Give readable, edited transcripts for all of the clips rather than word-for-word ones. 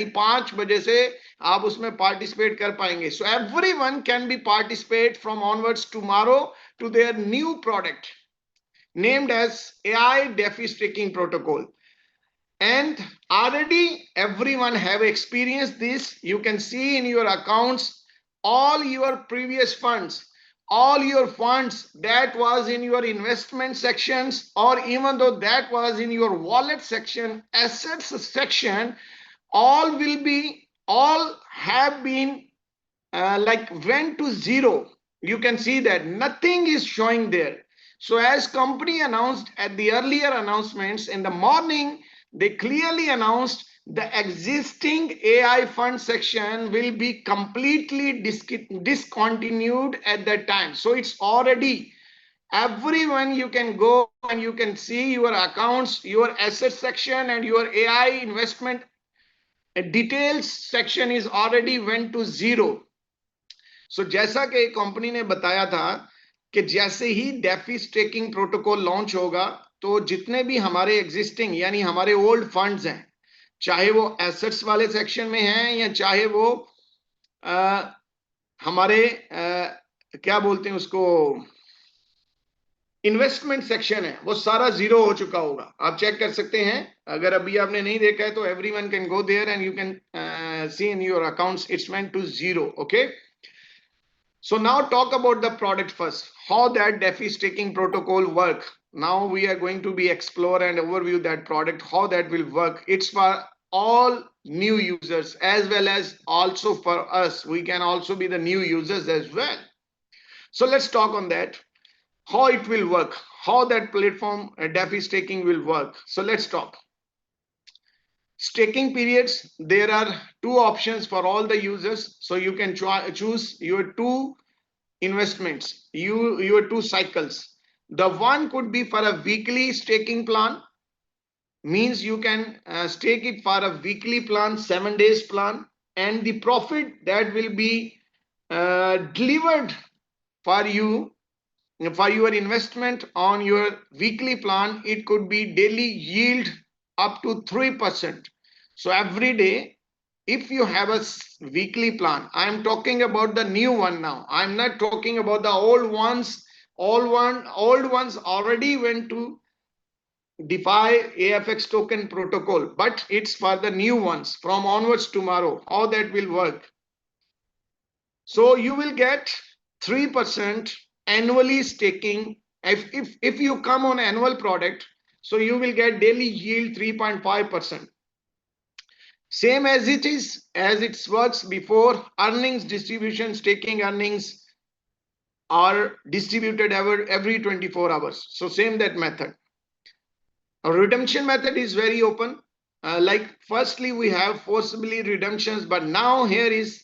5 बजे से आप उसमें पार्टिसिपेट कर पाएंगे. So everyone can be participate from onwards tomorrow to their new product named as AI DeFi staking protocol. And already everyone have experienced this. You can see in your accounts all your previous funds, all your funds that was in your investment sections, or even though that was in your wallet section, assets section, all have been like went to zero. You can see that nothing is showing there. So as company announced at the earlier announcements in the morning, they clearly announced the existing AI fund section will be completely discontinued at that time. So it's already everyone, you can go and you can see your accounts, your asset section, and your AI investment details section is already went to zero. सो जैसा कि company ने बताया था कि जैसे ही DeFi staking protocol launch होगा तो जितने भी हमारे एग्जिस्टिंग यानी हमारे ओल्ड फंड्स हैं, चाहे वो एसेट्स वाले सेक्शन में हैं या चाहे वो हमारे क्या बोलते हैं उसको इन्वेस्टमेंट सेक्शन है, वो सारा जीरो हो चुका होगा. आप चेक कर सकते हैं. अगर अभी आपने नहीं देखा है तो everyone can go there and you can see in your accounts it's went to zero. Okay. So now talk about the product first, how that DeFi staking protocol work. Now we are going to be explore and overview that product, how that will work. It's for all new users as well as also for us. We can also be the new users as well. So let's talk on that, how it will work, how that platform DeFi staking will work. So let's talk. Staking periods, there are two options for all the users. So you can choose your two investments, your two cycles. The one could be for a weekly staking plan, means you can stake it for a weekly plan, 7 days plan, and the profit that will be delivered for you for your investment on your weekly plan, it could be daily yield up to 3%. So every day, if you have a weekly plan, I am talking about the new one now, I'm not talking about the old ones. Old ones already went to DeFi AFX token protocol, but it's for the new ones from onwards tomorrow, how that will work. So you will get 3% annually staking. If you come on annual product, so you will get daily yield 3.5%. Same as it works before. Earnings distribution, staking earnings are distributed every 24 hours. So same that method. A redemption method is very open. Like firstly, we have forcibly redemptions, but now here is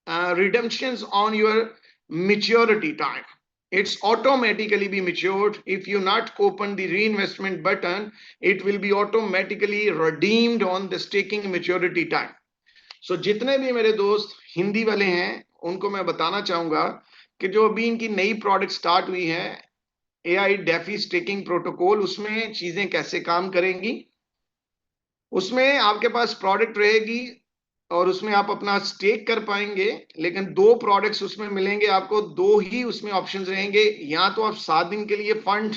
redemptions on your maturity time. It's automatically be matured. If you not open the reinvestment button, it will be automatically redeemed on the staking maturity time. So जितने भी मेरे दोस्त हिंदी वाले हैं उनको मैं बताना चाहूंगा कि जो अभी इनकी नई प्रोडक्ट स्टार्ट हुई है AI DeFi स्टेकिंग प्रोटोकॉल, उसमें चीजें कैसे काम करेंगी. उसमें आपके पास प्रोडक्ट रहेगी और उसमें आप अपना स्टेक कर पाएंगे, लेकिन दो प्रोडक्ट्स उसमें मिलेंगे आपको. दो ही उसमें ऑप्शंस रहेंगे. या तो आप 7 दिन के लिए फंड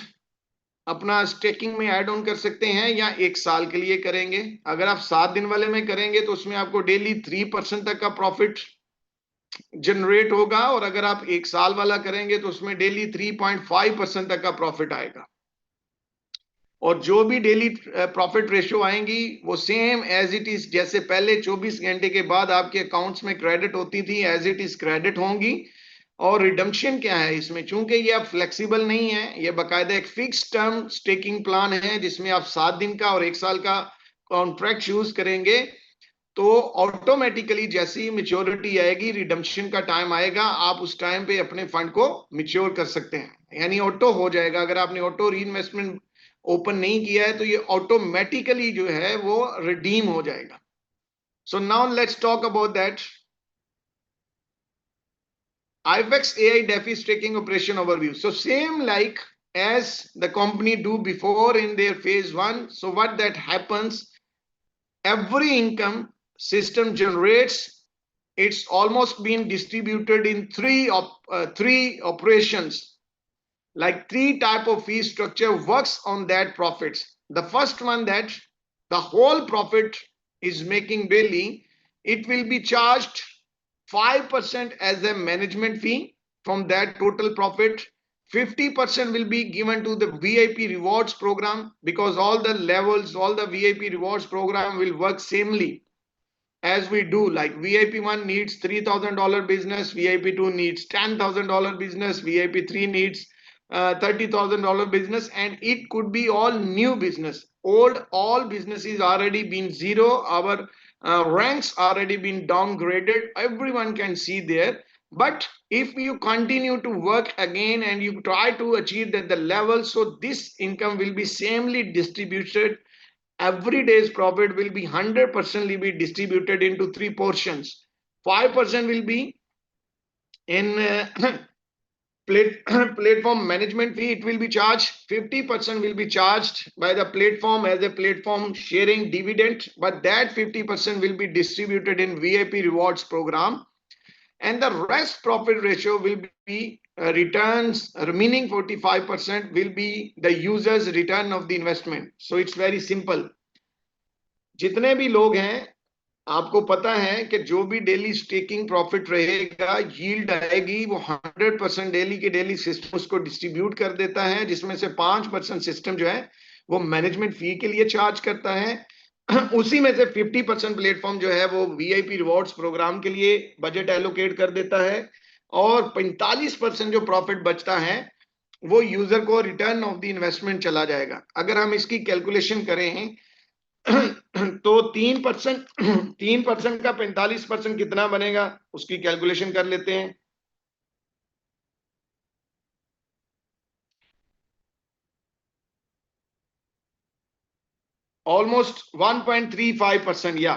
अपना स्टेकिंग में ऐड ऑन कर सकते हैं या 1 साल के लिए करेंगे. अगर आप 7 दिन वाले में करेंगे तो उसमें आपको डेली 3% तक का प्रॉफिट जनरेट होगा, और अगर आप 1 साल वाला करेंगे तो उसमें डेली 3.5% तक का प्रॉफिट आएगा. और जो भी डेली प्रॉफिट रेशियो आएंगी वो सेम एज इट इज, जैसे पहले 24 घंटे के बाद आपके अकाउंट्स में क्रेडिट होती थी, एज इट इज क्रेडिट होंगी. और रिडम्पशन क्या है इसमें, चूंकि ये आप फ्लेक्सिबल नहीं है, ये बाकायदा एक फिक्स टर्म स्टेकिंग प्लान है जिसमें आप 7 दिन का और 1 साल का कॉन्ट्रैक्ट यूज करेंगे, तो ऑटोमेटिकली जैसे ही मेच्योरिटी आएगी, रिडम्पशन का टाइम आएगा, आप उस टाइम पे अपने फंड को मेच्योर कर सकते हैं, यानी ऑटो हो जाएगा. अगर आपने ऑटो रीइन्वेस्टमेंट ओपन नहीं किया है तो ये ऑटोमेटिकली जो है वो रिडीम हो जाएगा. So now let's talk about that. IFX AI DeFi staking operation overview. So same like as the company do before in their phase 1. So what that happens, every income system generates, it's almost been distributed in three operations. Like three type of fee structure works on that profits. The first one, that the whole profit is making daily, it will be charged 5% as a management fee from that total profit. 50% will be given to the VIP rewards program, because all the levels, all the VIP rewards program will work samely as we do. Like VIP 1 needs $3,000 business, VIP 2 needs $10,000 business, VIP 3 needs $30,000 business, and it could be all new business. All businesses already been zero. Our ranks already been downgraded. Everyone can see there. But if you continue to work again and you try to achieve that the level, so this income will be samely distributed. Every day's profit will be 100% be distributed into three portions. 5% will be in platform management fee, it will be charged. 50% will be charged by the platform as a platform sharing dividend, but that 50% will be distributed in VIP rewards program. And the rest profit ratio will be returns, remaining 45% will be the user's return of the investment. So it's very simple. जितने भी लोग हैं, आपको पता है कि जो भी डेली स्टेकिंग प्रॉफिट रहेगा, यील्ड आएगी, वो 100% डेली के डेली सिस्टम उसको डिस्ट्रीब्यूट कर देता है, जिसमें से 5% सिस्टम जो है वो मैनेजमेंट फी के लिए चार्ज करता है. उसी में से 50% प्लेटफॉर्म जो है वो वीआईपी रिवॉर्ड्स प्रोग्राम के लिए बजट एलोकेट कर देता है, और 45% जो प्रॉफिट बचता है वो यूजर को रिटर्न ऑफ द इन्वेस्टमेंट चला जाएगा. अगर हम इसकी कैलकुलेशन करें तो 3% का 45% कितना बनेगा, उसकी कैलकुलेशन कर लेते हैं. ऑलमोस्ट 1.35%. या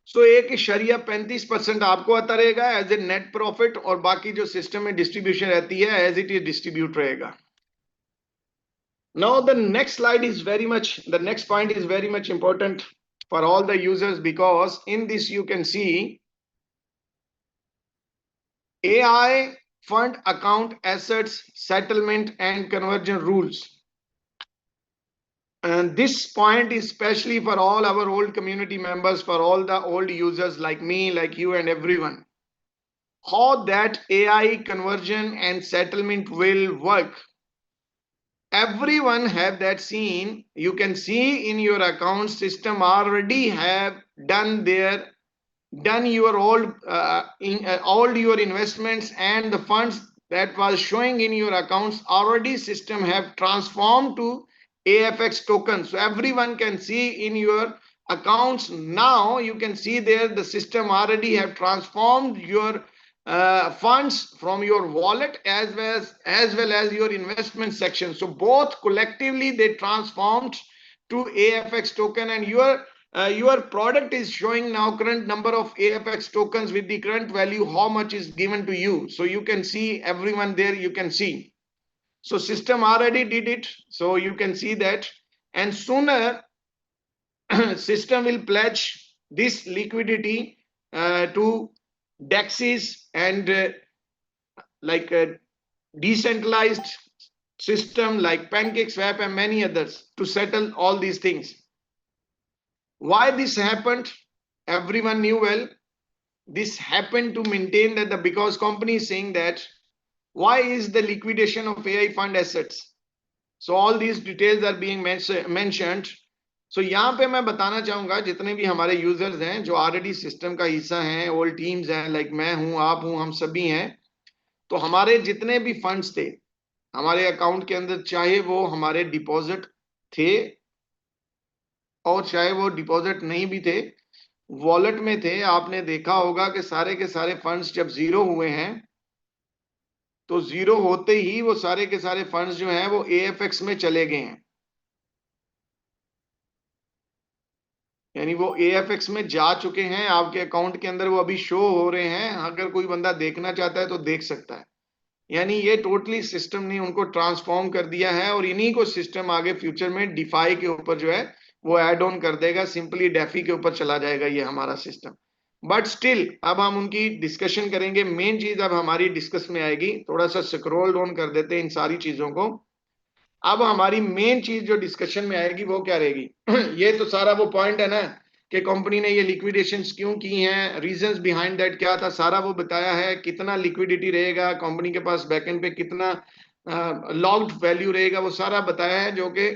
सो 1.35% आपको आता रहेगा एज ए नेट प्रॉफिट, और बाकी जो सिस्टम में डिस्ट्रीब्यूशन रहती है एज इट इज डिस्ट्रीब्यूट रहेगा. Now the next slide is the next point is very much important for all the users, because in this you can see AI fund account assets settlement and conversion rules. And this point is especially for all our old community members, for all the old users like me, like you and everyone. How that AI conversion and settlement will work. Everyone have that seen. You can see in your account system already have done your all your investments, and the funds that was showing in your accounts already system have transformed to AFX tokens. So everyone can see in your accounts now. You can see there the system already have transformed your funds from your wallet as well as your investment section. So both collectively they transformed to AFX token, and your product is showing now current number of AFX tokens with the current value, how much is given to you. So you can see everyone there, you can see. So system already did it. So you can see that, and sooner system will pledge this liquidity to DEXs and like a decentralized system like PancakeSwap and many others to settle all these things. Why this happened? Everyone knew well. This happened to maintain that because company is saying that why is the liquidation of AI fund assets? So all these details are being mentioned. So यहाँ पे मैं बताना चाहूंगा जितने भी हमारे users हैं जो ऑलरेडी सिस्टम का हिस्सा हैं, ओल्ड टीम्स हैं, लाइक मैं हूं, आप हूं, हम सभी हैं. तो हमारे जितने भी फंड्स थे हमारे अकाउंट के अंदर, चाहे वो हमारे डिपॉजिट थे और चाहे वो डिपॉजिट नहीं भी थे, वॉलेट में थे, आपने देखा होगा कि सारे के सारे फंड्स जब जीरो हुए हैं तो जीरो होते ही वो सारे के सारे फंड्स जो हैं वो AFX में चले गए हैं, यानी वो AFX में जा चुके हैं आपके अकाउंट के अंदर, वो अभी शो हो रहे हैं. अगर कोई बंदा देखना चाहता है तो देख सकता है. यानी ये टोटली सिस्टम ने उनको ट्रांसफॉर्म कर दिया है, और इन्हीं को सिस्टम आगे फ्यूचर में डिफाई के ऊपर जो है वो ऐड ऑन कर देगा, सिंपली डेफी के ऊपर चला जाएगा ये हमारा सिस्टम। बट स्टिल अब हम उनकी डिस्कशन करेंगे। मेन चीज अब हमारी डिस्कस में आएगी, थोड़ा सा स्क्रॉल डाउन कर देते हैं इन सारी चीजों को। अब हमारी मेन चीज जो डिस्कशन में आएगी वो क्या रहेगी? ये तो सारा वो पॉइंट है ना कि कंपनी ने ये लिक्विडेशंस क्यों की हैं, रीजंस बिहाइंड दैट क्या था, सारा वो बताया है। कितना लिक्विडिटी रहेगा कंपनी के पास, बैकएंड पे कितना लॉक्ड वैल्यू रहेगा, वो सारा बताया है, जो कि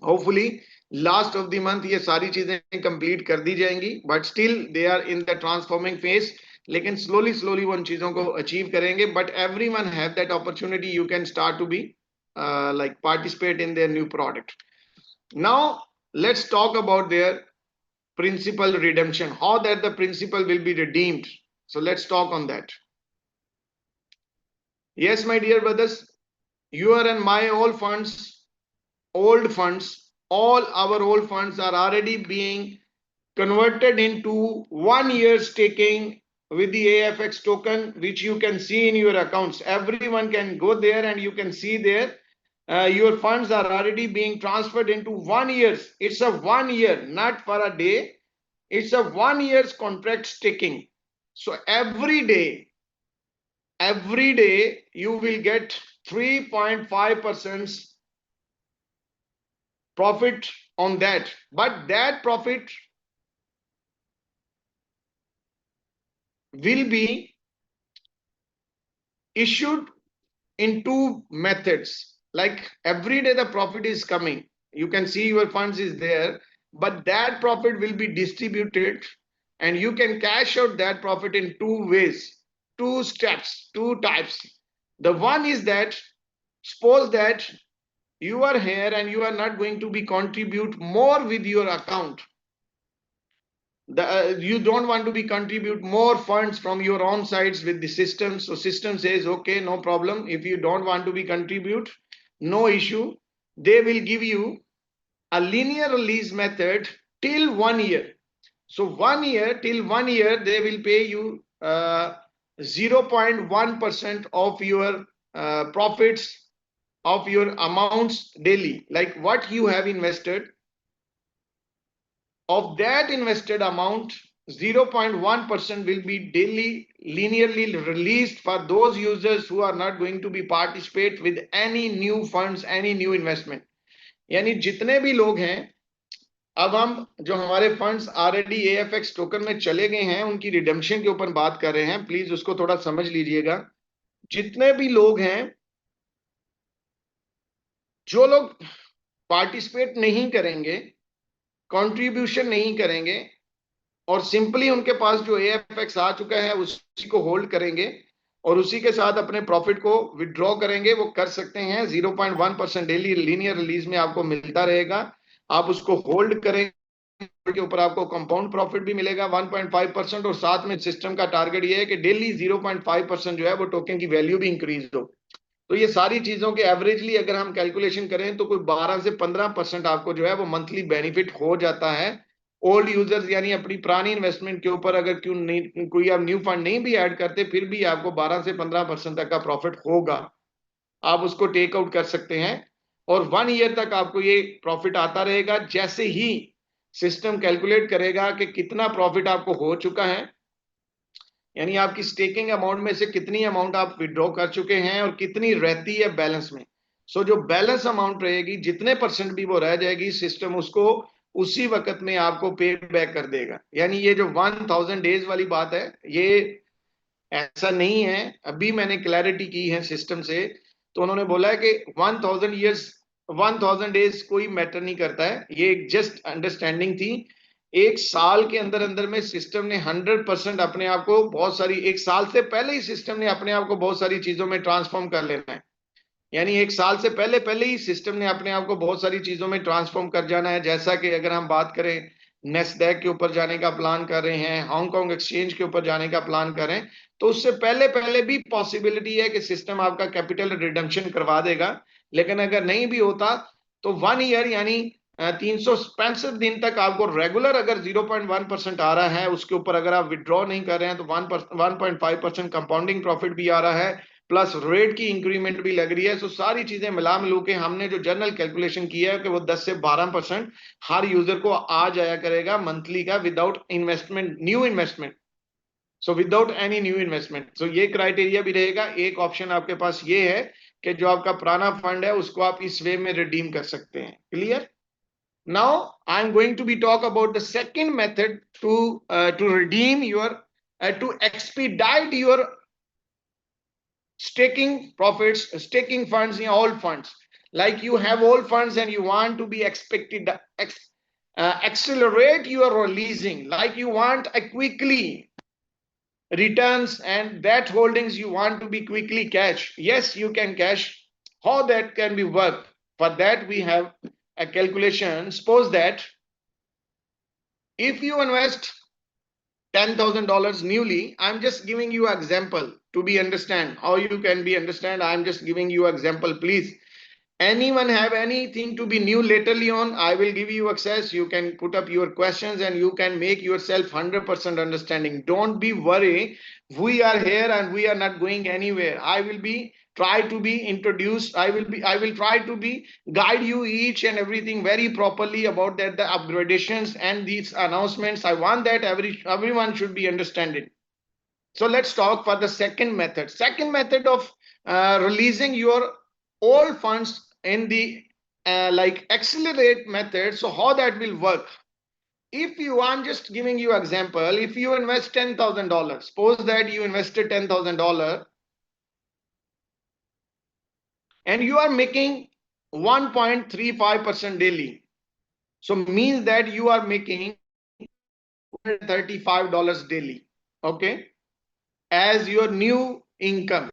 hopefully last of the month ये सारी चीजें कंप्लीट कर दी जाएंगी। But still they are in the transforming phase, लेकिन स्लोली स्लोली वो उन चीजों को अचीव करेंगे। But everyone have that opportunity, you can start to be like participate in their new product. Now let's talk about their principal redemption, how that the principal will be redeemed. So let's talk on that. Yes, my dear brothers, your and my all funds, old funds, all our old funds are already being converted into 1 year staking with the AFX token, which you can see in your accounts. Everyone can go there and you can see there your funds are already being transferred into 1 year. It's a 1 year, not for a day. It's a 1 year's contract staking. So every day you will get 3.5% profit on that. But that profit will be issued in two methods. Like every day the profit is coming, you can see your funds is there, but that profit will be distributed and you can cash out that profit in two ways, two steps, two types. The one is that, suppose that you are here and you are not going to be contribute more with your account. You don't want to be contribute more funds from your own sides with the system. So system says, okay, no problem. If you don't want to be contribute, no issue. They will give you a linear release method till 1 year. So 1 year, till 1 year, they will pay you 0.1% of your profits of your amounts daily, like what you have invested. Of that invested amount, 0.1% will be daily linearly released for those users who are not going to be participate with any new funds, any new investment. यानी जितने भी लोग हैं, अब हम जो हमारे funds already AFX token में चले गए हैं उनकी रिडेम्पशन के ऊपर बात कर रहे हैं, प्लीज उसको थोड़ा समझ लीजिएगा। जितने भी लोग हैं, जो लोग पार्टिसिपेट नहीं करेंगे, कंट्रीब्यूशन नहीं करेंगे और सिंपली उनके पास जो AFX आ चुका है उसी को होल्ड करेंगे और उसी के साथ अपने प्रॉफिट को विड्रॉ करेंगे, वो कर सकते हैं। 0.1% डेली लीनियर रिलीज में आपको मिलता रहेगा, आप उसको होल्ड करेंगे, के ऊपर आपको कंपाउंड प्रॉफिट भी मिलेगा 1.5%। और साथ में सिस्टम का टारगेट ये है कि डेली 0.5% जो है वो टोकन की वैल्यू भी इंक्रीज हो। तो ये सारी चीजों के एवरेजली अगर हम कैलकुलेशन करें तो कोई 12 से 15% आपको जो है वो मंथली बेनिफिट हो जाता है। ओल्ड यूजर्स यानी अपनी पुरानी इन्वेस्टमेंट के ऊपर अगर क्यों नहीं कोई आप न्यू फंड नहीं भी ऐड करते, फिर भी आपको 12 से 15% तक का प्रॉफिट होगा, आप उसको टेक आउट कर सकते हैं और 1 ईयर तक आपको ये प्रॉफिट आता रहेगा। जैसे ही सिस्टम कैलकुलेट करेगा कि कितना प्रॉफिट आपको हो चुका है, यानी आपकी स्टेकिंग अमाउंट में से कितनी अमाउंट आप विड्रॉ कर चुके हैं और कितनी रहती है बैलेंस में। सो जो बैलेंस अमाउंट रहेगी, जितने परसेंट भी वो रह जाएगी, सिस्टम उसको उसी वक्त में आपको पे बैक कर देगा। यानी ये जो 1000 डेज वाली बात है, ये ऐसा नहीं है। अभी मैंने क्लैरिटी की है सिस्टम से, तो उन्होंने बोला है कि 1000 ईयर्स 1000 डेज कोई मैटर नहीं करता है, ये एक जस्ट अंडरस्टैंडिंग थी। एक साल के अंदर अंदर में सिस्टम ने 100% अपने आप को बहुत सारी, एक साल से पहले ही सिस्टम ने अपने आप को बहुत सारी चीजों में ट्रांसफॉर्म कर लेना है। यानी एक साल से पहले ही सिस्टम ने अपने आप को बहुत सारी चीजों में ट्रांसफॉर्म कर जाना है। जैसा कि अगर हम बात करें, नेस्डैक के ऊपर जाने का प्लान कर रहे हैं, हांगकांग एक्सचेंज के ऊपर जाने का प्लान कर रहे हैं, तो उससे पहले भी पॉसिबिलिटी है कि सिस्टम आपका कैपिटल रिडम्पशन करवा देगा। लेकिन अगर नहीं भी होता तो 1 ईयर यानी 365 दिन तक आपको रेगुलर अगर 0.1% आ रहा है, उसके ऊपर अगर आप विड्रॉ नहीं कर रहे हैं तो 1.5% कंपाउंडिंग प्रॉफिट भी आ रहा है, प्लस रेट की इंक्रीमेंट भी लग रही है। सो सारी चीजें मिला मिलू के हमने जो जनरल कैलकुलेशन किया है कि वो 10 से 12% हर यूजर को आ जाया करेगा मंथली का, without investment, new investment. So without any new investment. So ये क्राइटेरिया भी रहेगा। एक ऑप्शन आपके पास ये है कि जो आपका पुराना फंड है उसको आप इस वे में रिडीम कर सकते हैं। Clear? Now I'm going to be talk about the second method to redeem your to expedite your staking profits, staking funds in all funds. Like you have all funds and you want to be accelerate your releasing, like you want a quickly returns and that holdings you want to be quickly cash. Yes, you can cash. How that can be worked? For that we have a calculation. Suppose that if you invest $10,000 newly, I'm just giving you an example to be understand how you can be understand. I'm just giving you example. Please, anyone have anything to be new laterally on, I will give you access. You can put up your questions and you can make yourself 100% understanding. Don't be worried. We are here and we are not going anywhere. I will be try to be introduced. I will try to be guide you each and everything very properly about that, the upgradations and these announcements. I want that everyone should be understanding. So let's talk for the second method. Second method of releasing your all funds in the like accelerate method. So how that will work? If you, I'm just giving you example. If you invest $10,000, suppose that you invested $10,000 and you are making 1.35% daily. So means that you are making $35 daily. Okay, as your new income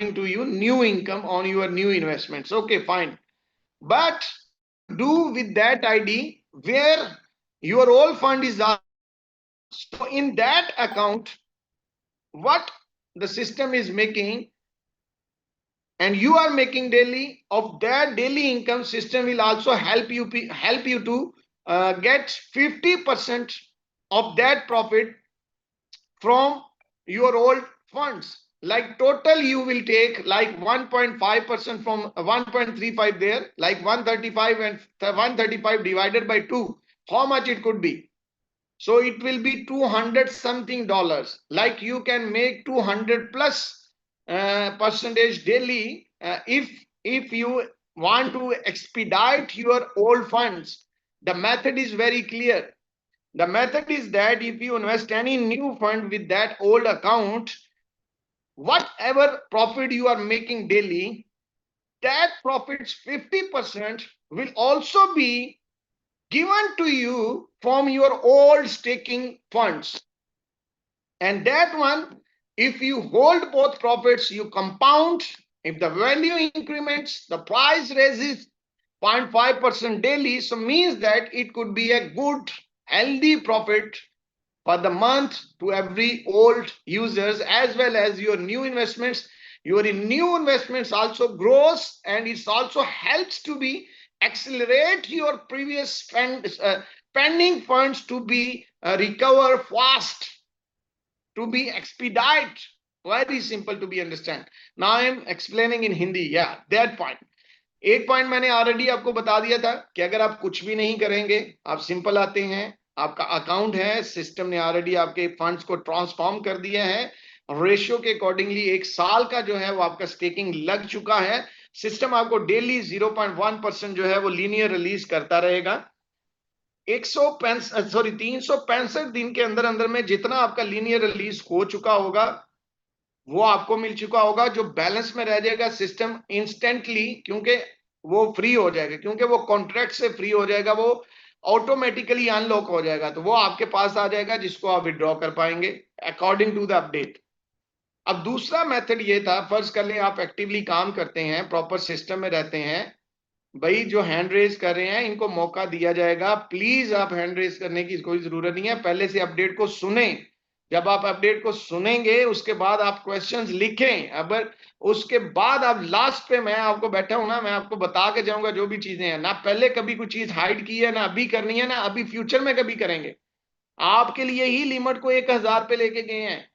to you, new income on your new investments. Okay, fine. But do with that ID where your old fund is up. So in that account, what the system is making and you are making daily, of that daily income, system will also help you to get 50% of that profit from your old funds. Like total you will take like 1.5% from 1.35 there, like 135, and 135 divided by 2, how much it could be? So it will be 200 something dollars. Like you can make 200 plus percentage daily if you want to expedite your old funds. The method is very clear. The method is that if you invest any new fund with that old account, whatever profit you are making daily, that profit's 50% will also be given to you from your old staking funds. And that one, if you hold both profits, you compound. If the value increments, the price raises 0.5% daily. So means that it could be a good, healthy profit for the month to every old users, as well as your new investments. Your new investments also grows and it also helps to be accelerate your previous pending funds to be recover fast, to be expedite. Very simple to be understand. Now I am explaining in Hindi. Yeah, that point. एक point मैंने already आपको बता दिया था कि अगर आप कुछ भी नहीं करेंगे, आप सिंपल आते हैं, आपका अकाउंट है, सिस्टम ने ऑलरेडी आपके फंड्स को ट्रांसफॉर्म कर दिया है, रेशियो के अकॉर्डिंगली 1 साल का जो है वो आपका स्टेकिंग लग चुका है। सिस्टम आपको डेली 0.1% जो है वो लीनियर रिलीज करता रहेगा। 365 दिन के अंदर अंदर में जितना आपका लीनियर रिलीज हो चुका होगा वो आपको मिल चुका होगा। जो बैलेंस में रह जाएगा सिस्टम इंस्टेंटली, क्योंकि वो फ्री हो जाएगा, क्योंकि वो कॉन्ट्रैक्ट से फ्री हो जाएगा, वो ऑटोमेटिकली अनलॉक हो जाएगा, तो वो आपके पास आ जाएगा जिसको आप विड्रॉ कर पाएंगे अकॉर्डिंग टू द अपडेट। अब दूसरा मेथड ये था, फर्ज कर लें आप एक्टिवली काम करते हैं, प्रॉपर सिस्टम में रहते हैं, भाई जो हैंड रेज कर रहे हैं इनको मौका दिया जाएगा। प्लीज आप हैंड रेज करने की कोई जरूरत नहीं है, पहले से अपडेट को सुने। जब आप अपडेट को सुनेंगे उसके बाद आप क्वेश्चंस लिखें। अब उसके बाद आप लास्ट पे, मैं आपको बैठा हूं ना, मैं आपको बता के जाऊंगा जो भी चीजें हैं ना, पहले कभी कोई चीज हाइड की है ना अभी करनी है ना अभी फ्यूचर में कभी करेंगे। आपके लिए ही लिमिट को 1000 पे लेके गए हैं।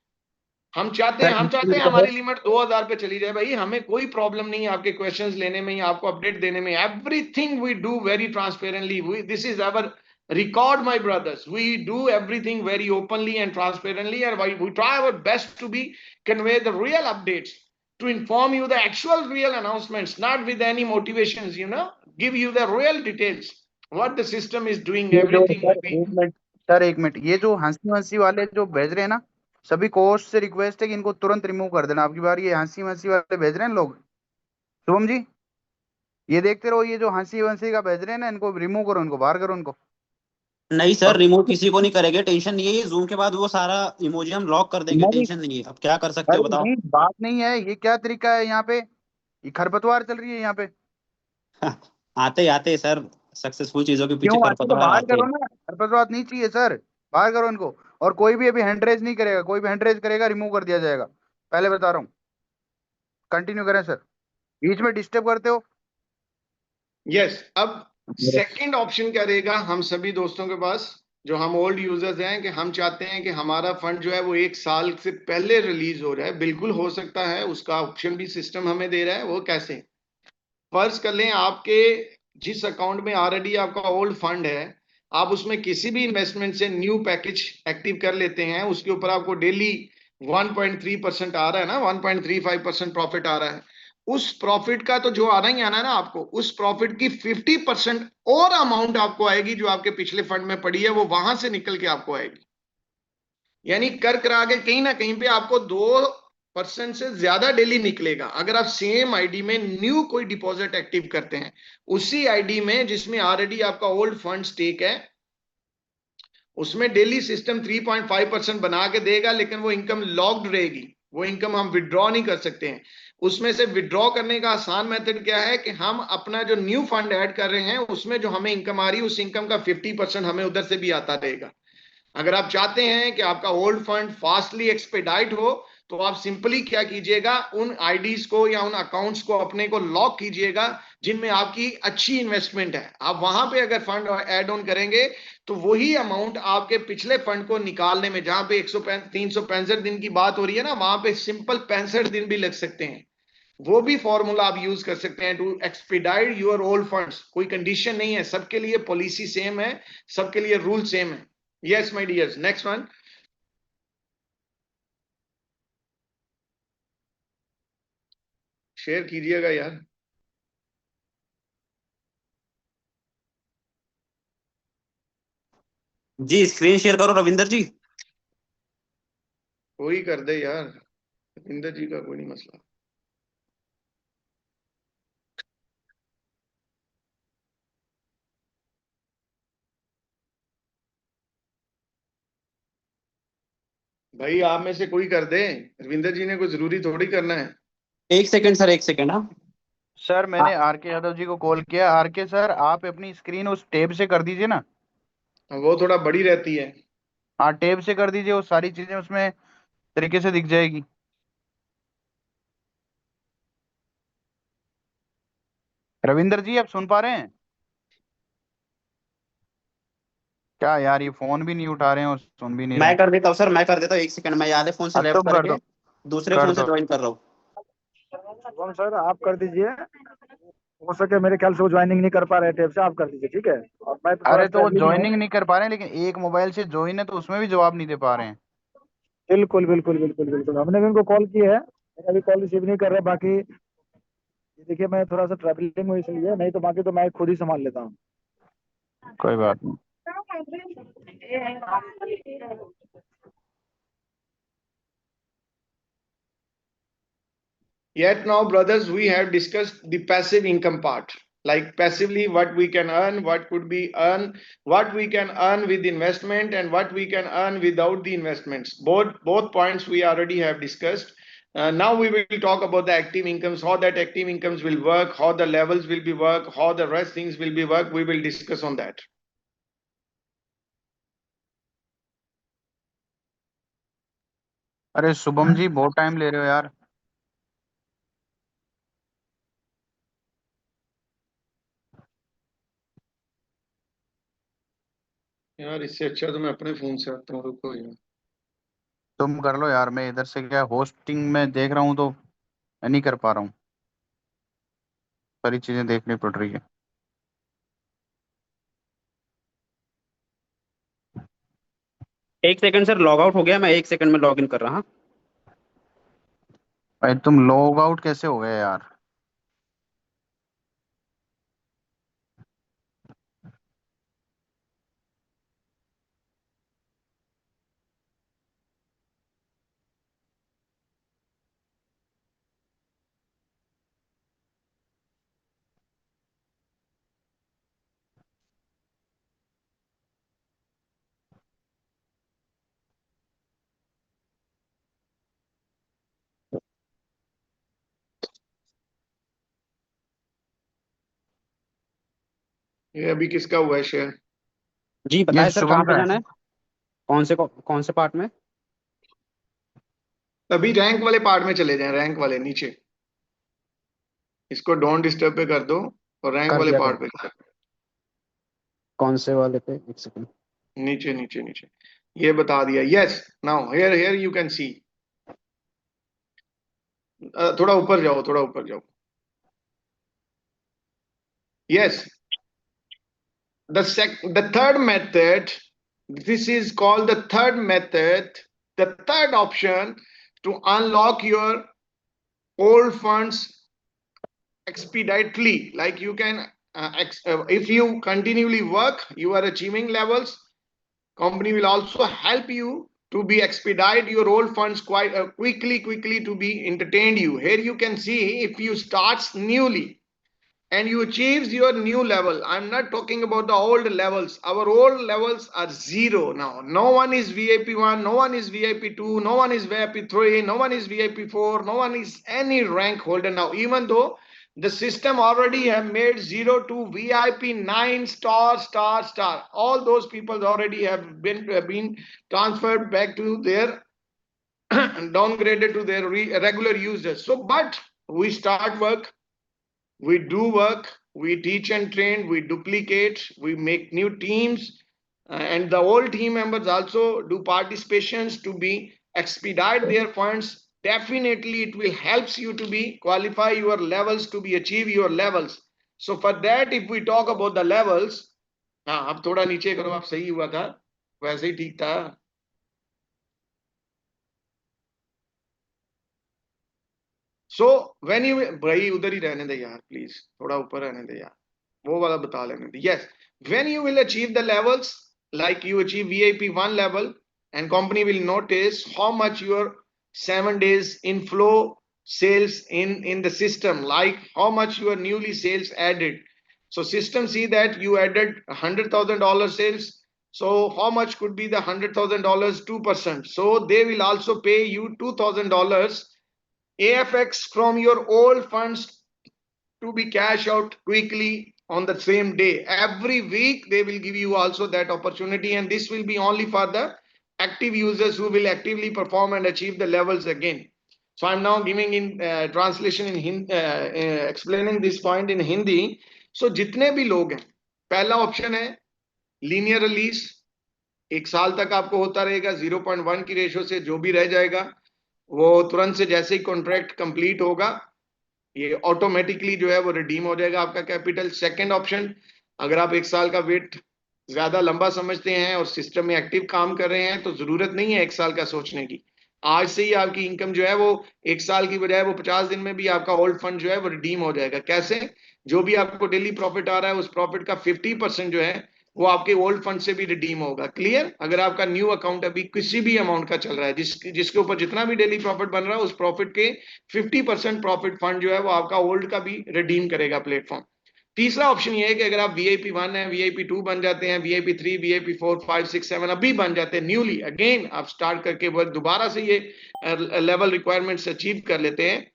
सर हम चाहते हैं तो है। हमारी लिमिट 2000 पे चली जाए भाई, हमें कोई प्रॉब्लम नहीं है आपके क्वेश्चंस लेने में या आपको अपडेट देने में। Everything we do very transparently, we this is our record, my brothers. We do everything very openly and transparently, and we try our best to be convey the real updates, to inform you the actual real announcements, not with any motivations, give you the real details what the system is doing, ये जो everything sir we एक minute, sir एक minute, ये जो हंसी हंसी वाले जो भेज रहे हैं ना, सभी कोच से रिक्वेस्ट है कि इनको तुरंत रिमूव कर देना। आपकी बार ये हंसी हंसी वाले भेज रहे हैं लोग, शुभम जी, ये देखते रहो, ये जो हंसी हंसी का भेज रहे हैं ना, इनको रिमूव करो, इनको बाहर करो इनको। नहीं सर, और रिमूव किसी को नहीं करेंगे, टेंशन नहीं है। ये जूम के बाद वो सारा इमोजी हम लॉक कर देंगे, नहीं, टेंशन नहीं है। अब क्या कर सकते हो अरे बताओ। नहीं, बात नहीं है, ये क्या तरीका है यहाँ पे, ये खरपतवार चल रही है यहाँ पे। आते आते सर, सक्सेसफुल चीजों के पीछे क्यों आती, तो खरपतवार बाहर आते करो हैं। ना, खरपतवार नहीं चाहिए सर, बाहर करो इनको। और कोई भी अभी हैंड रेज नहीं करेगा, कोई भी हैंड रेज करेगा रिमूव कर दिया जाएगा, पहले बता रहा हूँ। कंटिन्यू करें सर, बीच में डिस्टर्ब करते हो। यस। अब सेकंड ऑप्शन क्या रहेगा हम सभी दोस्तों के पास, जो हम ओल्ड यूजर्स हैं, कि हम चाहते हैं कि हमारा फंड जो है वो 1 साल से पहले रिलीज हो जाए। बिल्कुल हो सकता है, उसका ऑप्शन भी सिस्टम हमें दे रहा है। वो कैसे? फर्ज कर लें आपके जिस अकाउंट में ऑलरेडी आपका ओल्ड फंड है, आप उसमें किसी भी इन्वेस्टमेंट से न्यू पैकेज एक्टिव कर लेते हैं, उसके ऊपर आपको डेली 1.3% आ रहा है ना, 1.35% प्रॉफिट आ रहा है। उस प्रॉफिट का तो जो आना ही आना है ना आपको, उस प्रॉफिट की 50% और अमाउंट आपको आएगी, जो आपके पिछले फंड में पड़ी है वो वहां से निकल के आपको आएगी। यानी कर करा के कहीं ना कहीं पे आपको 2% से ज्यादा डेली निकलेगा, अगर आप सेम आईडी में न्यू कोई डिपॉजिट एक्टिव करते हैं, उसी आईडी में जिसमें ऑलरेडी आपका ओल्ड फंड स्टेक है, उसमें डेली सिस्टम 3.5% बना के देगा, लेकिन वो इनकम लॉक्ड रहेगी, वो इनकम हम विड्रॉ नहीं कर सकते हैं। उसमें से विड्रॉ करने का आसान मेथड क्या है कि हम अपना जो न्यू फंड ऐड कर रहे हैं उसमें जो हमें इनकम आ रही है, उस इनकम का 50% हमें उधर से भी आता रहेगा। अगर आप चाहते हैं कि आपका ओल्ड फंड फास्टली एक्सपेडाइट हो, तो आप सिंपली क्या कीजिएगा, उन आईडीज को या उन अकाउंट्स को अपने को लॉक कीजिएगा जिनमें आपकी अच्छी इन्वेस्टमेंट है। आप वहां पे अगर फंड ऐड ऑन करेंगे, तो वही अमाउंट आपके पिछले फंड को निकालने में, जहां पे 365 दिन की बात हो रही है ना, वहां पे सिंपल 65 दिन भी लग सकते हैं। वो भी फॉर्मूला आप यूज कर सकते हैं to expedite your old funds. कोई कंडीशन नहीं है, सबके लिए पॉलिसी सेम है, सबके लिए रूल सेम है। Yes my dears, next one. Share कीजिएगा यार। जी स्क्रीन शेयर करो रविंदर जी। कोई कर दे यार, इंदर जी का कोई नहीं मसला। भाई आप में से कोई कर दे, रविंदर जी ने कोई जरूरी थोड़ी करना है। एक सेकंड सर, एक सेकंड। हाँ सर मैंने आर के यादव जी को कॉल किया, आर के सर आप अपनी स्क्रीन उस टेब से कर दीजिए ना। वो थोड़ा बड़ी रहती है। हाँ टेब से कर दीजिए, वो सारी चीजें उसमें तरीके से दिख जाएगी। रविंदर जी आप सुन पा रहे हैं क्या? यार ये फोन भी नहीं उठा रहे हैं और सुन भी नहीं रहे मैं हैं। कर देता हूँ सर, मैं कर देता हूँ। एक सेकंड, मैं याद है फोन से अब लेफ्ट तुम कर करके दो, दूसरे कर फोन से दो। ज्वाइन कर रहा हूँ। शुभम सर आप कर दीजिए। हो सके मेरे ख्याल से वो ज्वाइनिंग नहीं कर पा रहे टेप से, आप कर दीजिए ठीक है। और मैं तो थोड़ा अरे तो वो ट्रैवलिंग में हूँ। ज्वाइनिंग नहीं कर पा रहे हैं, लेकिन एक मोबाइल से ज्वाइन है तो उसमें भी जवाब नहीं दे पा रहे हैं। बिल्कुल बिल्कुल बिल्कुल बिल्कुल, हमने भी उनको कॉल की है, लेकिन अभी कॉल रिसीव नहीं कर रहे। बाकी ये देखिए मैं थोड़ा सा ट्रैवलिंग में इसलिए, नहीं तो बाकी तो मैं खुद ही संभाल लेता हूँ। कोई बात नहीं। Yet now, brothers, we have discussed the passive income part, like passively what we can earn, what could be earn, what we can earn with investment, and what we can earn without the investments. Both points we already have discussed. Now we will talk about the active incomes, how that active incomes will work, how the levels will be work, how the rest things will be work. We will discuss on that. अरे शुभम जी बहुत time ले रहे हो यार। यार इससे अच्छा तो मैं अपने फोन से आता हूँ, रुको यार। तुम कर लो यार, मैं इधर से क्या होस्टिंग में देख रहा हूँ तो मैं नहीं कर पा रहा हूँ, सारी चीजें देखनी पड़ रही है। एक सेकंड सर, लॉग आउट हो गया, मैं 1 सेकंड में लॉग इन कर रहा हूँ। भाई तुम लॉग आउट कैसे हो गए यार? ये अभी किसका हुआ है शेयर? जी ये बताएं सर, शुभम कहाँ पे का जाना है। है? कौन से पार्ट में? अभी रैंक वाले पार्ट में चले जाएं, रैंक वाले नीचे। इसको डोंट डिस्टर्ब पे कर दो और रैंक कर वाले दिया पार्ट कर, पे कर दो। कौन से वाले पे? 1 सेकंड। नीचे नीचे नीचे, ये बता दिया। Yes, now here here you can सी। थोड़ा ऊपर जाओ, थोड़ा ऊपर जाओ। Yes, the third method, this is called the third method, the third option to unlock your old funds expeditiously. Like you can if you continually work, you are achieving levels, company will also help you to be expedite your old funds quite quickly to be entertained you. Here you can see, if you starts newly and you achieves your new level, I'm not talking about the old levels, our old levels are zero now. No one is VIP1, no one is VIP2, no one is VIP3, no one is VIP4, no one is any rank holder now, even though the system already have made 0 to VIP 9 star star star. All those people already have been transferred back to their downgraded to their regular users. So but we start work, we do work, we teach and train, we duplicate, we make new teams, and the old team members also do participations to be expedite their funds. Definitely it will helps you to be qualify your levels, to be achieve your levels. So for that, if we talk about the levels, हाँ अब थोड़ा नीचे करो, आप सही हुआ था, वैसे ही ठीक था। सो व्हेन यू, भाई उधर ही रहने दे यार प्लीज, थोड़ा ऊपर रहने दे यार, वो वाला बता लेने दे। Yes, when you will achieve the levels, like you achieve VIP1 level, and company will notice how much your 7 days inflow sales in the system, like how much your newly sales added. So system see that you added $100,000 sales, so how much could be the $100,000? 2%, so they will also pay you $2,000 AFX from your old funds to be cash out quickly on the same day. Every week they will give you also that opportunity, and this will be only for the active users who will actively perform and achieve the levels again. So I'm now giving in translation in Hindi, explaining this point in Hindi. So जितने भी लोग हैं, पहला option है linear release, 1 साल तक आपको होता रहेगा, 0.1 की रेशो से जो भी रह जाएगा वो तुरंत से जैसे ही कॉन्ट्रैक्ट कंप्लीट होगा ये ऑटोमेटिकली जो है वो रिडीम हो जाएगा आपका कैपिटल। सेकंड ऑप्शन, अगर आप 1 साल का वेट ज्यादा लंबा समझते हैं और सिस्टम में एक्टिव काम कर रहे हैं तो जरूरत नहीं है 1 साल का सोचने की, आज से ही आपकी इनकम जो है वो 1 साल की बजाय वो 50 दिन में भी आपका ओल्ड फंड जो है वो रिडीम हो जाएगा। कैसे? जो भी आपको डेली प्रॉफिट आ रहा है उस प्रॉफिट का 50% जो है वो आपके ओल्ड फंड से भी रिडीम होगा। क्लियर? अगर आपका न्यू अकाउंट अभी किसी भी अमाउंट का चल रहा है, जिसके ऊपर जितना भी डेली प्रॉफिट बन रहा है उस प्रॉफिट के 50% प्रॉफिट फंड जो है वो आपका ओल्ड का भी रिडीम करेगा प्लेटफॉर्म। तीसरा ऑप्शन ये है कि अगर आप VIP1 है, VIP2 बन जाते हैं, VIP3, VIP4, 5, 6, 7 अभी बन जाते हैं न्यूली, अगेन आप स्टार्ट करके वो दोबारा से ये लेवल रिक्वायरमेंट्स अचीव कर लेते हैं,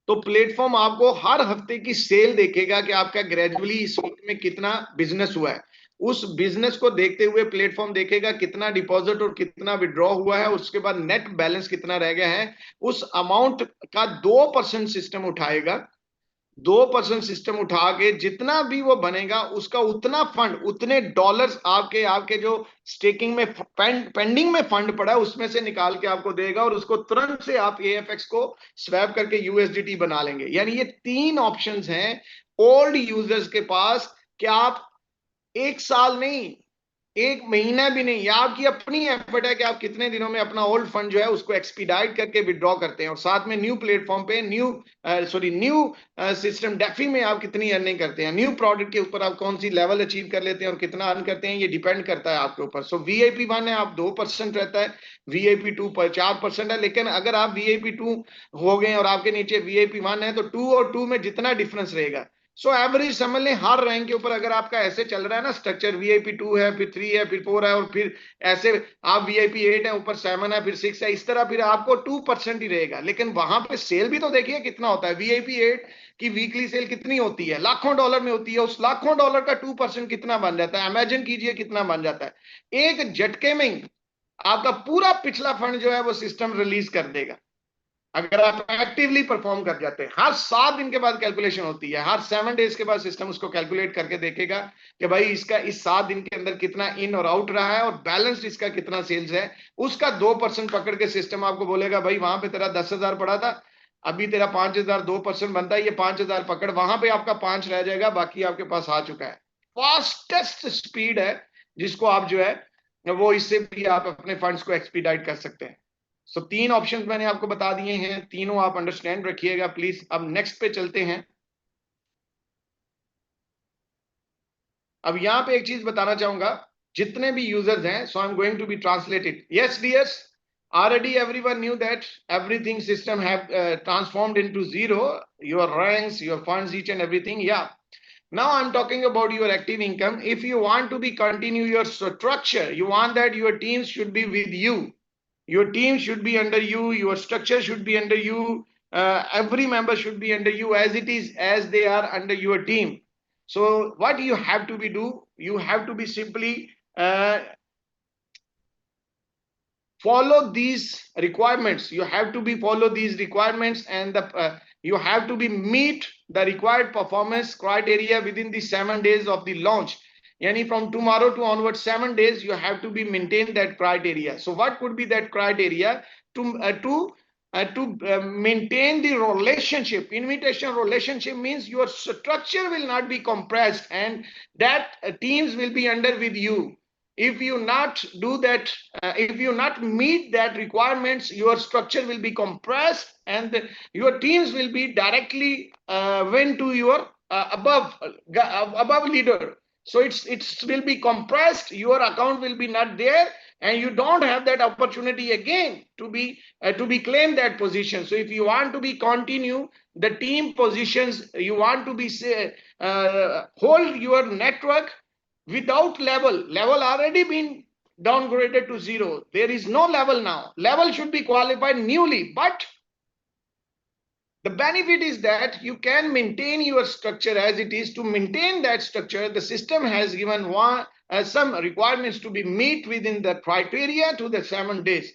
तो प्लेटफॉर्म आपको हर हफ्ते की सेल देखेगा कि आपका ग्रेजुअली इस वीक में कितना बिजनेस हुआ है। उस बिजनेस को देखते हुए प्लेटफॉर्म देखेगा कितना डिपॉजिट और कितना विड्रॉ हुआ है, उसके बाद नेट बैलेंस कितना रह गया है, उस अमाउंट का 2% सिस्टम उठाएगा। 2% सिस्टम उठा के जितना भी वो बनेगा उसका उतना फंड, उतने डॉलर्स आपके जो स्टेकिंग में पेंडिंग में फंड पड़ा है उसमें से निकाल के आपको देगा, और उसको तुरंत से आप AFX को स्वैप करके USDT बना लेंगे। यानी ये 3 ऑप्शंस हैं ओल्ड यूजर्स के पास कि आप 1 साल नहीं, 1 महीना भी नहीं, या आपकी अपनी एफर्ट है कि आप कितने दिनों में अपना ओल्ड फंड जो है उसको एक्सपीडाइट करके विड्रॉ करते हैं, और साथ में न्यू प्लेटफॉर्म पे न्यू सिस्टम डेफी में आप कितनी अर्निंग करते हैं, न्यू प्रोडक्ट के ऊपर आप कौन सी लेवल अचीव कर लेते हैं और कितना अर्न करते हैं, ये डिपेंड करता है आपके ऊपर। सो VIP1 है आप 2% रहता है, VIP2 पर 4% है, लेकिन अगर आप VIP2 हो गए और आपके नीचे VIP1 है तो 2 और 2 में जितना डिफरेंस रहेगा, सो एवरेज समझ लें हर रैंक के ऊपर अगर आपका ऐसे चल रहा है ना स्ट्रक्चर, VIP2 है, फिर 3 है, फिर 4 है, और फिर ऐसे आप VIP8 है, ऊपर 7 है, फिर 6 है, इस तरह फिर आपको 2% ही रहेगा। लेकिन वहां पे सेल भी तो देखिए कितना होता है। VIP8 की वीकली सेल कितनी होती है, लाखों डॉलर में होती है, उस लाखों डॉलर का 2% कितना बन जाता है, इमेजिन कीजिए कितना बन जाता है। एक झटके में आपका पूरा पिछला फंड जो है वो सिस्टम रिलीज कर देगा अगर आप एक्टिवली परफॉर्म कर जाते हैं। हर 7 दिन के बाद कैलकुलेशन होती है, हर 7 डेज के बाद सिस्टम उसको कैलकुलेट करके देखेगा कि भाई इसका इस 7 दिन के अंदर कितना इन और आउट रहा है और बैलेंस इसका कितना सेल्स है, उसका 2% पकड़ के सिस्टम आपको बोलेगा भाई वहां पे तेरा 10,000 पड़ा था, अभी तेरा 5,000 2% बनता है, ये 5,000 पकड़, वहां पे आपका 5 रह जाएगा, बाकी आपके पास आ चुका है। फास्टेस्ट स्पीड है जिसको आप जो है वो इससे भी आप अपने फंड्स को एक्सपीडाइट कर सकते हैं। सो 3 ऑप्शंस मैंने आपको बता दिए हैं, तीनों आप अंडरस्टैंड रखिएगा प्लीज। अब नेक्स्ट पे चलते हैं। अब यहां पे एक चीज बताना चाहूंगा, जितने भी यूजर्स हैं, so I am going to be translated. Yes dears, already everyone knew that everything system have transformed into zero, your ranks, your funds, each and everything. Yeah, now I'm talking about your active income. If you want to be continue your structure, you want that your teams should be with you, your team should be under you, your structure should be under you, every member should be under you as it is, as they are under your team. So what you have to be do, you have to be simply follow these requirements. You have to be follow these requirements, and you have to be meet the required performance criteria within the 7 days of the launch. Yani from tomorrow to onward 7 days you have to be maintain that criteria. So what could be that criteria to maintain the relationship? Invitation relationship means your structure will not be compressed and that teams will be under with you. If you not do that, if you not meet that requirements, your structure will be compressed and your teams will be directly went to your above leader. So it will be compressed, your account will be not there, and you don't have that opportunity again to be claimed that position. So if you want to be continue the team positions, you want to be hold your network without level already been downgraded to 0. There is no level now. Level should be qualified newly, but the benefit is that you can maintain your structure as it is. To maintain that structure, the system has given some requirements to be meet within the criteria to the 7 days.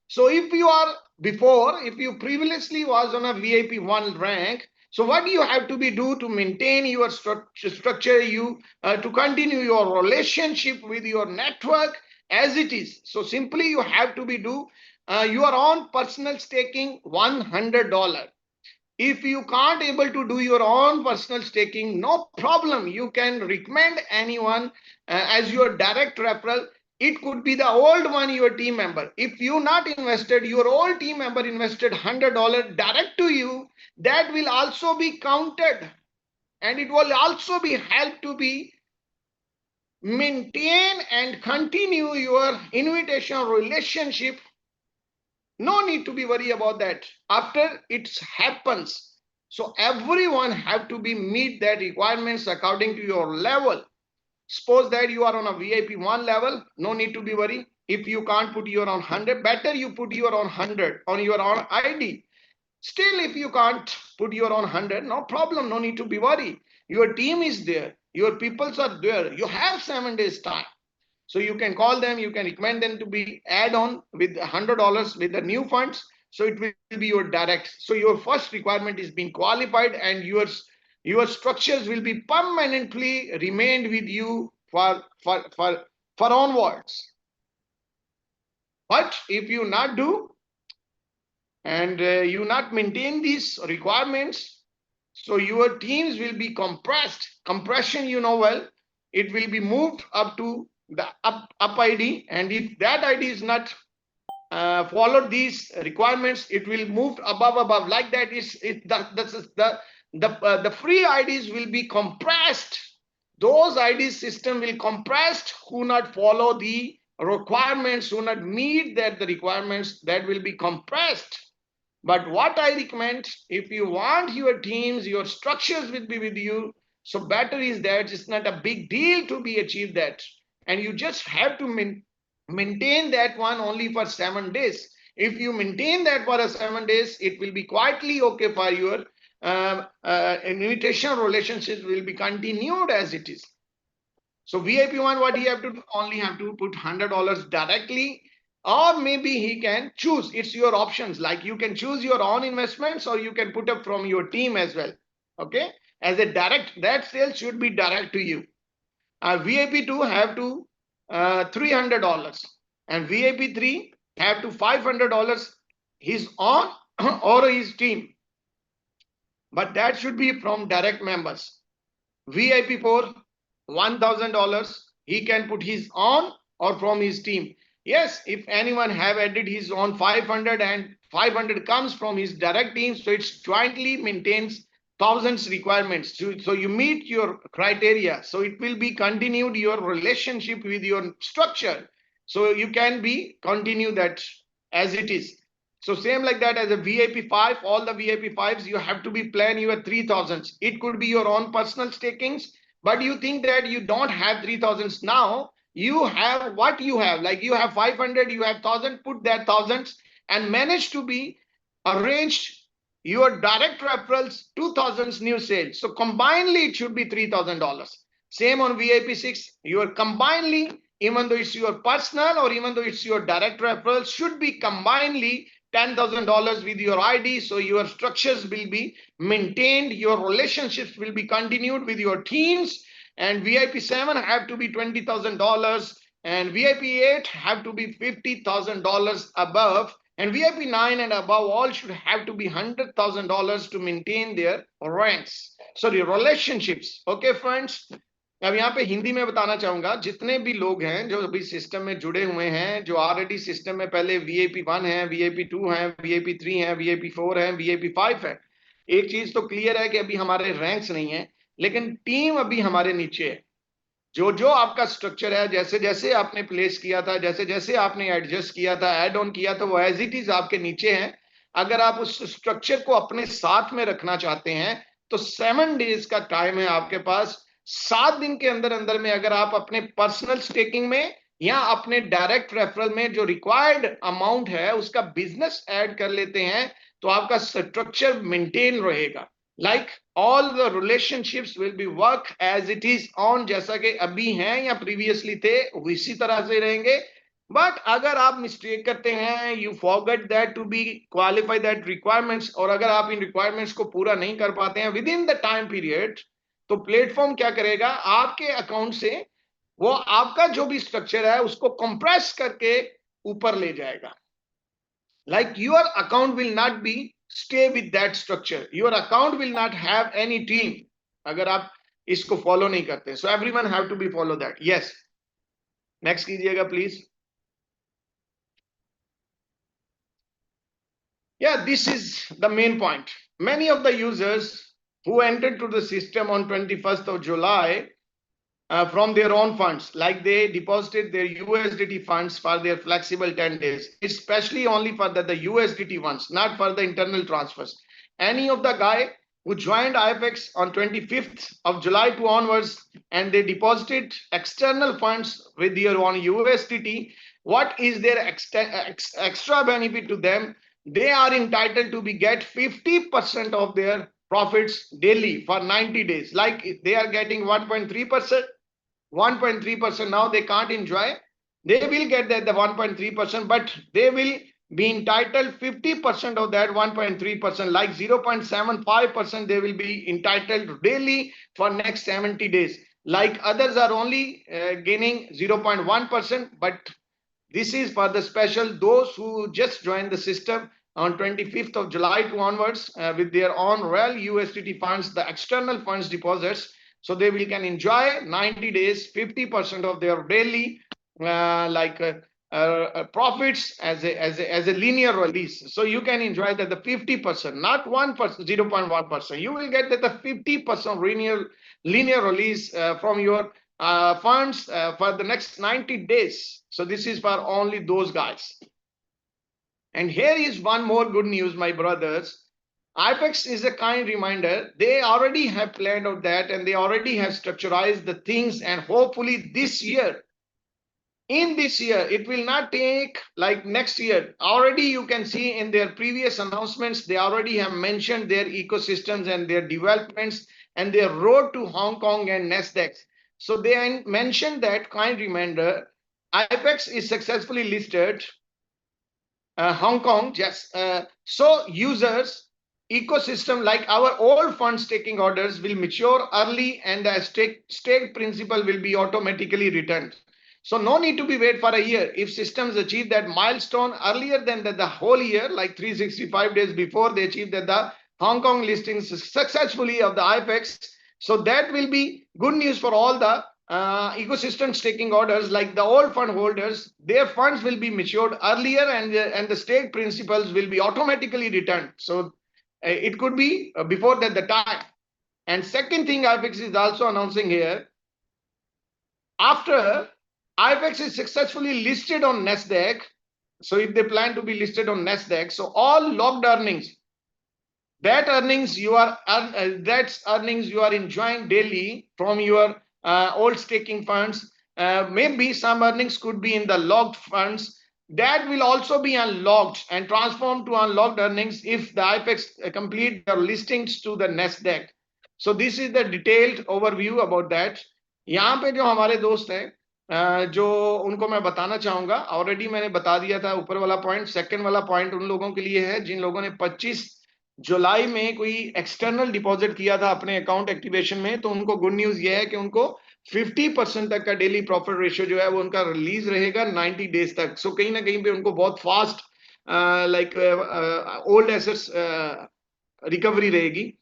So if you are before, if you previously was on a VIP1 rank, so what you have to be do to maintain your structure, you to continue your relationship with your network as it is. So simply you have to be do your own personal staking $100. If you can't able to do your own personal staking, no problem. You can recommend anyone as your direct referral. It could be the old one, your team member. If you not invested, your old team member invested $100 direct to you, that will also be counted. And it will also be helped to be maintain and continue your invitation relationship. No need to be worried about that after it happens. So everyone have to be meet that requirements according to your level. Suppose that you are on a VIP1 level, no need to be worried. If you can't put your own 100, better you put your own 100 on your own ID. Still, if you can't put your own 100, no problem, no need to be worried. Your team is there, your peoples are there. You have 7 days time. So you can call them, you can recommend them to be add on with $100 with the new funds. So it will be your direct. So your first requirement is being qualified and your structures will be permanently remained with you for onwards. But if you not do and you not maintain these requirements, so your teams will be compressed. Compression, you know well, it will be moved up to the up ID, and if that ID is not followed these requirements, it will move above. Like that is the free IDs will be compressed. Those ID system will compressed who not follow the requirements, who not meet the requirements, that will be compressed. But what I recommend, if you want your teams, your structures will be with you, so better is that it's not a big deal to be achieved that, and you just have to maintain that one only for 7 days. If you maintain that for 7 days, it will be quietly okay for your invitation relationships will be continued as it is. So VIP1, what he have to do? Only have to put $100 directly, or maybe he can choose. It's your options. Like you can choose your own investments, or you can put up from your team as well. Okay, as a direct, that sale should be direct to you. VIP2 have to $300, and VIP3 have to $500, his own or his team. But that should be from direct members. VIP4, $1,000, he can put his own or from his team. Yes, if anyone have added his own 500 and 500 comes from his direct team, so it's jointly maintains thousands requirements. So you meet your criteria. So it will be continued your relationship with your structure. So you can be continue that as it is. So same like that as a VIP5, all the VIP5s, you have to be plan your 3,000s. It could be your own personal stakings, but you think that you don't have 3,000s now. You have what you have, like you have 500, you have 1,000, put that thousands and manage to be arranged your direct referrals, 2,000 new sales. So combinedly, it should be $3,000. Same on VIP6, your combinedly, even though it's your personal or even though it's your direct referrals, should be combinedly $10,000 with your ID. So your structures will be maintained, your relationships will be continued with your teams. And VIP7 have to be $20,000, and VIP8 have to be $50,000 above, and VIP9 and above all should have to be $100,000 to maintain their ranks. So the relationships. Okay, friends. अब यहाँ पे हिंदी में बताना चाहूंगा, जितने भी लोग हैं जो अभी सिस्टम में जुड़े हुए हैं, जो ऑलरेडी सिस्टम में पहले VIP1 है, VIP2 है, VIP3 है, VIP4 है, VIP5 है, एक चीज तो क्लियर है कि अभी हमारे रैंक्स नहीं है, लेकिन टीम अभी हमारे नीचे है. जो आपका स्ट्रक्चर है, जैसे जैसे आपने प्लेस किया था, जैसे जैसे आपने एडजस्ट किया था, ऐड ऑन किया था, वो एज इट इज आपके नीचे है. अगर आप उस स्ट्रक्चर को अपने साथ में रखना चाहते हैं तो 7 डेज का टाइम है आपके पास. 7 दिन के अंदर अंदर में अगर आप अपने पर्सनल स्टेकिंग में या अपने डायरेक्ट रेफरल में जो रिक्वायर्ड अमाउंट है उसका बिजनेस ऐड कर लेते हैं तो आपका स्ट्रक्चर मेंटेन रहेगा. Like all the relationships will be work as it is on, जैसा कि अभी हैं या previously थे उसी तरह से रहेंगे. But अगर आप मिस्टेक करते हैं, you forget that to be qualify that requirements, और अगर आप इन requirements को पूरा नहीं कर पाते हैं within the time period, तो प्लेटफॉर्म क्या करेगा, आपके अकाउंट से वो आपका जो भी स्ट्रक्चर है उसको कंप्रेस करके ऊपर ले जाएगा. Like your account will not be stay with that structure. Your account will not have any team. अगर आप इसको फॉलो नहीं करते, so everyone have to be follow that. Yes. Next कीजिएगा please. Yeah, this is the main point. Many of the users who entered to the system on 21st of July from their own funds, like they deposited their USDT funds for their flexible 10 days, especially only for the USDT ones, not for the internal transfers. Any of the guy who joined IFX on 25th of July to onwards and they deposited external funds with their own USDT, what is their extra benefit to them? They are entitled to be get 50% of their profits daily for 90 days. Like they are getting 1.3%, now they can't enjoy. They will get the 1.3%, but they will be entitled 50% of that 1.3%, like 0.75% they will be entitled daily for next 70 days. Like others are only gaining 0.1%, but this is for the special those who just joined the system on 25th of July to onwards with their own real USDT funds, the external funds deposits. So they will can enjoy 90 days, 50% of their daily profits as a linear release. So you can enjoy that the 50%, not 1%, 0.1%. You will get that the 50% linear release from your funds for the next 90 days. So this is for only those guys. And here is one more good news, my brothers. IPEX is a kind reminder. They already have planned out that, and they already have structurized the things, and hopefully this year, in this year, it will not take like next year. Already you can see in their previous announcements, they already have mentioned their ecosystems and their developments and their road to Hong Kong and NASDAQ. So they mentioned that, kind reminder, IPEX is successfully listed Hong Kong, yes. So users, ecosystem like our old funds taking orders will mature early, and the stake principal will be automatically returned. So no need to be wait for a year. If systems achieve that milestone earlier than the whole year, like 365 days before they achieve that the Hong Kong listings successfully of the IPEX, so that will be good news for all the ecosystem staking orders, like the old fund holders. Their funds will be matured earlier, and the stake principals will be automatically returned. So it could be before that the time. And second thing IPEX is also announcing here, after IPEX is successfully listed on NASDAQ, so if they plan to be listed on NASDAQ, so all locked earnings, that earnings you are enjoying daily from your old staking funds. Maybe some earnings could be in the locked funds. That will also be unlocked and transformed to unlocked earnings if the IPEX complete their listings to the NASDAQ. So this is the detailed overview about that. यहाँ पे जो हमारे दोस्त हैं जो उनको मैं बताना चाहूंगा, ऑलरेडी मैंने बता दिया था ऊपर वाला पॉइंट. सेकंड वाला पॉइंट उन लोगों के लिए है जिन लोगों ने 25 जुलाई में कोई एक्सटर्नल डिपॉजिट किया था अपने अकाउंट एक्टिवेशन में, तो उनको गुड न्यूज ये है कि उनको 50% तक का डेली प्रॉफिट रेशियो जो है वो उनका रिलीज रहेगा 90 डेज तक. सो कहीं ना कहीं पे उनको बहुत फास्ट ओल्ड एसेट्स रिकवरी रहेगी.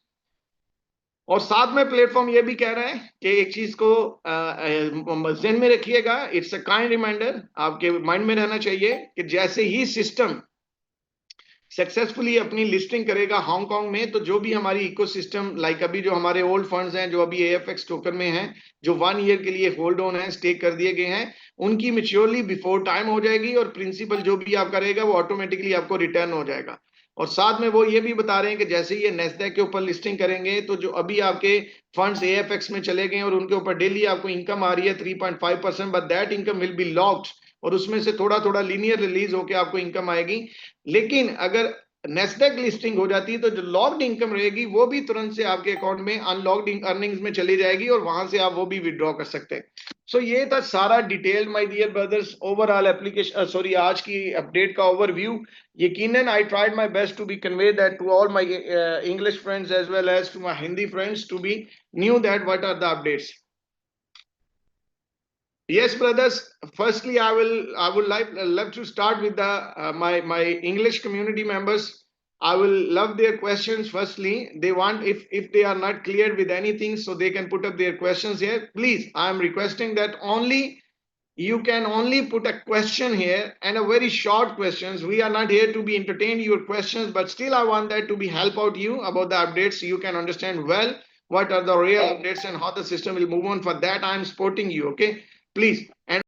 और साथ में प्लेटफॉर्म ये भी कह रहे हैं कि एक चीज को ध्यान में रखिएगा, इट्स अ काइंड रिमाइंडर, आपके माइंड में रहना चाहिए कि जैसे ही सिस्टम सक्सेसफुली अपनी लिस्टिंग करेगा हांगकांग में, तो जो भी हमारी इकोसिस्टम लाइक अभी जो हमारे ओल्ड फंड्स हैं जो अभी AFX टोकन में हैं, जो 1 ईयर के लिए होल्ड ऑन है, स्टेक कर दिए गए हैं, उनकी मैच्योरली बिफोर टाइम हो जाएगी और प्रिंसिपल जो भी आपका रहेगा वो ऑटोमेटिकली आपको रिटर्न हो जाएगा. और साथ में वो ये भी बता रहे हैं कि जैसे ये NASDAQ के ऊपर लिस्टिंग करेंगे तो जो अभी आपके फंड्स AFX में चले गए और उनके ऊपर डेली आपको इनकम आ रही है 3.5%, but that income will be locked और उसमें से थोड़ा थोड़ा लीनियर रिलीज होकर आपको इनकम आएगी. लेकिन अगर NASDAQ लिस्टिंग हो जाती है तो जो लॉक्ड इनकम रहेगी वो भी तुरंत से आपके अकाउंट में अनलॉक्ड अर्निंग्स में चली जाएगी और वहां से आप वो भी विड्रॉ कर सकते हैं. सो ये था सारा detail my dear brothers overall application आज की अपडेट का ओवरव्यू. यकीनन I tried my best to be convey that to all my English friends as well as to my Hindi friends to be knew that what are the updates. Yes, brothers. Firstly, I would love to start with the my English community members. I will love their questions. Firstly, they want if they are not clear with anything, so they can put up their questions here. Please, I am requesting that you can only put a question here and a very short questions. We are not here to be entertain your questions, but still I want that to be help out you about the updates so you can understand well what are the real updates and how the system will move on. For that, I am supporting you. Okay. Please. And